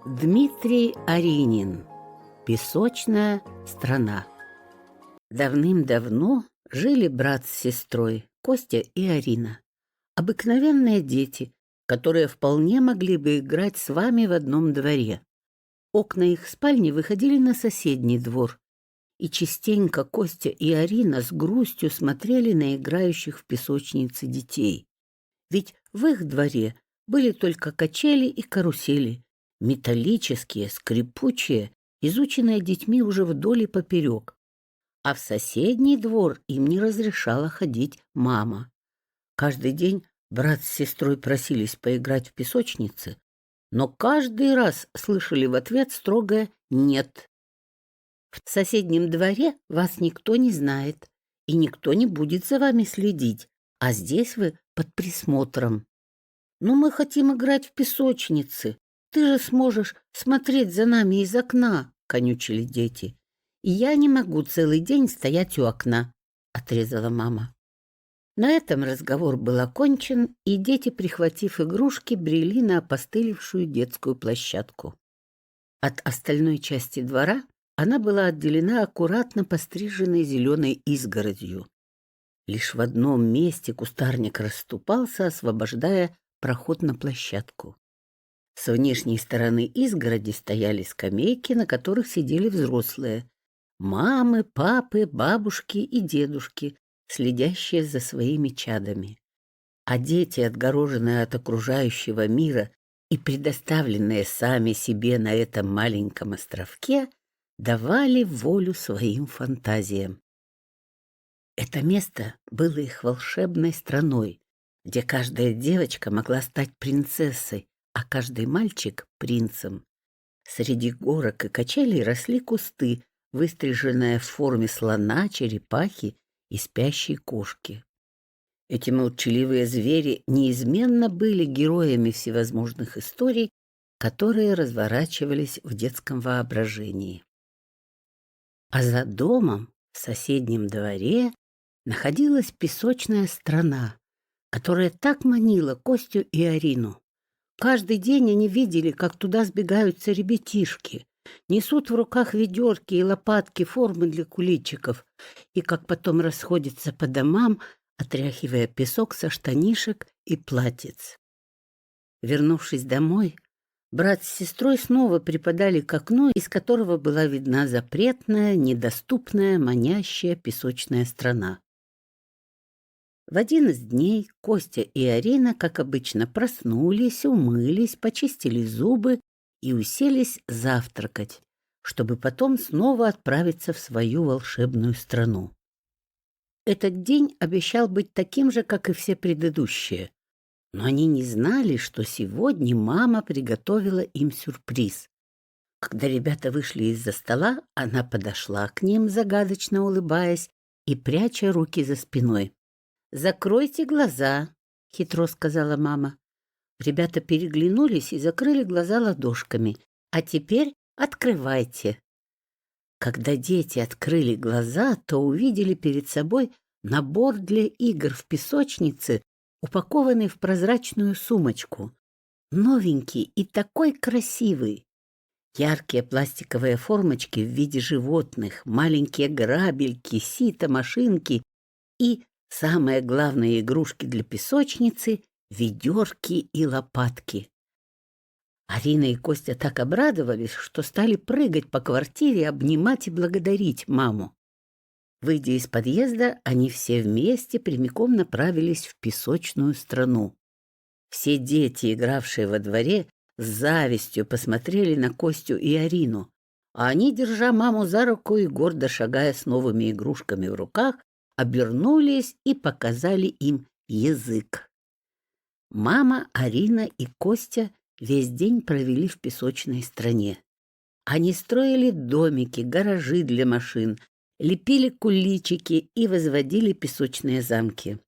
Дмитрий Аринин. Песочная страна. Давным-давно жили брат с сестрой Костя и Арина. Обыкновенные дети, которые вполне могли бы играть с вами в одном дворе. Окна их спальни выходили на соседний двор, и частенько Костя и Арина с грустью смотрели на играющих в песочнице детей. Ведь в их дворе были только качели и карусели, металлические, скрипучие, изученные детьми уже вдоль и поперек. А в соседний двор им не разрешала ходить мама. Каждый день брат с сестрой просились поиграть в песочнице, но каждый раз слышали в ответ строгое «нет». В соседнем дворе вас никто не знает, и никто не будет за вами следить, а здесь вы под присмотром. «Ну, мы хотим играть в песочнице. Ты же сможешь смотреть за нами из окна», — конючили дети. «И я не могу целый день стоять у окна», — отрезала мама. На этом разговор был окончен, и дети, прихватив игрушки, брели на опостылевшую детскую площадку. От остальной части двора она была отделена аккуратно постриженной зеленой изгородью. Лишь в одном месте кустарник расступался, освобождая проход на площадку. С внешней стороны изгороди стояли скамейки, на которых сидели взрослые: мамы, папы, бабушки и дедушки, следящие за своими чадами. А дети, отгороженные от окружающего мира и предоставленные сами себе на этом маленьком островке, давали волю своим фантазиям. Это место было их волшебной страной, где каждая девочка могла стать принцессой, а каждый мальчик — принцем. Среди горок и качелей росли кусты, выстриженные в форме слона, черепахи и спящей кошки. Эти молчаливые звери неизменно были героями всевозможных историй, которые разворачивались в детском воображении. А за домом, в соседнем дворе, находилась песочная страна, которая так манила Костю и Арину. Каждый день они видели, как туда сбегаются ребятишки, несут в руках ведерки и лопатки, формы для куличиков, и как потом расходятся по домам, отряхивая песок со штанишек и платьиц. Вернувшись домой, брат с сестрой снова припадали к окну, из которого была видна запретная, недоступная, манящая песочная страна. В один из дней Костя и Арина, как обычно, проснулись, умылись, почистили зубы и уселись завтракать, чтобы потом снова отправиться в свою волшебную страну. Этот день обещал быть таким же, как и все предыдущие, но они не знали, что сегодня мама приготовила им сюрприз. Когда ребята вышли из-за стола, она подошла к ним, загадочно улыбаясь и пряча руки за спиной. «Закройте глаза», — хитро сказала мама. Ребята переглянулись и закрыли глаза ладошками. «А теперь открывайте». Когда дети открыли глаза, то увидели перед собой набор для игр в песочнице, упакованный в прозрачную сумочку. Новенький и такой красивый. Яркие пластиковые формочки в виде животных, маленькие грабельки, сито, машинки и, самые главные игрушки для песочницы — ведерки и лопатки. Арина и Костя так обрадовались, что стали прыгать по квартире, обнимать и благодарить маму. Выйдя из подъезда, они все вместе прямиком направились в песочную страну. Все дети, игравшие во дворе, с завистью посмотрели на Костю и Арину, а они, держа маму за руку и гордо шагая с новыми игрушками в руках, обернулись и показали им язык. Мама, Арина и Костя весь день провели в песочной стране. Они строили домики, гаражи для машин, лепили куличики и возводили песочные замки.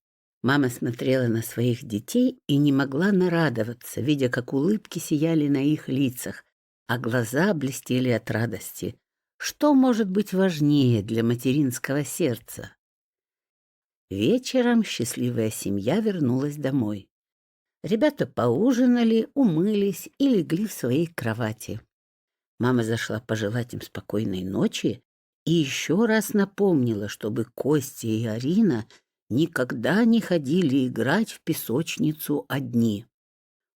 Мама смотрела на своих детей и не могла нарадоваться, видя, как улыбки сияли на их лицах, а глаза блестели от радости. Что может быть важнее для материнского сердца? Вечером счастливая семья вернулась домой. Ребята поужинали, умылись и легли в своей кровати. Мама зашла пожелать им спокойной ночи и еще раз напомнила, чтобы Костя и Арина никогда не ходили играть в песочницу одни.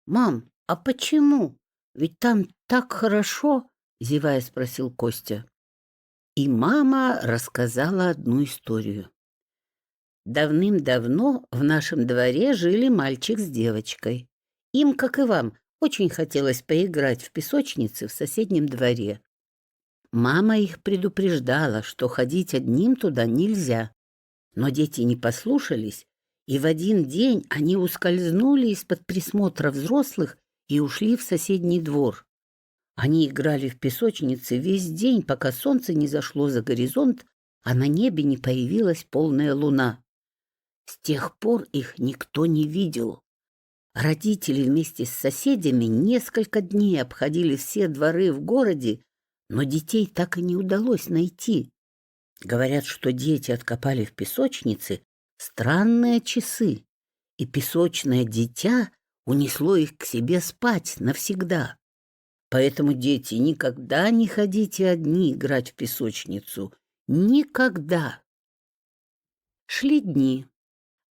«Мам, а почему? Ведь там так хорошо!» — зевая спросил Костя. И мама рассказала одну историю. Давным-давно в нашем дворе жили мальчик с девочкой. Им, как и вам, очень хотелось поиграть в песочнице в соседнем дворе. Мама их предупреждала, что ходить одним туда нельзя. Но дети не послушались, и в один день они ускользнули из-под присмотра взрослых и ушли в соседний двор. Они играли в песочнице весь день, пока солнце не зашло за горизонт, а на небе не появилась полная луна. С тех пор их никто не видел. Родители вместе с соседями несколько дней обходили все дворы в городе, но детей так и не удалось найти. Говорят, что дети откопали в песочнице странные часы, и песочное дитя унесло их к себе спать навсегда. Поэтому, дети, никогда не ходите одни играть в песочницу. Никогда. Шли дни.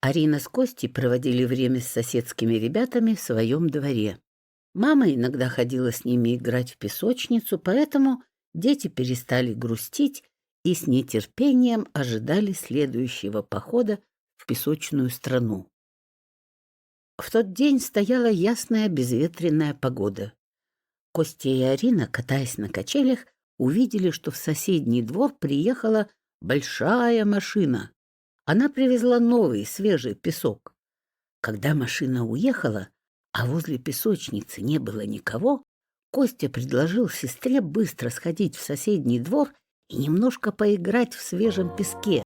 Арина с Костей проводили время с соседскими ребятами в своем дворе. Мама иногда ходила с ними играть в песочницу, поэтому дети перестали грустить и с нетерпением ожидали следующего похода в песочную страну. В тот день стояла ясная безветренная погода. Костя и Арина, катаясь на качелях, увидели, что в соседний двор приехала большая машина. Она привезла новый, свежий песок. Когда машина уехала, а возле песочницы не было никого, Костя предложил сестре быстро сходить в соседний двор и немножко поиграть в свежем песке.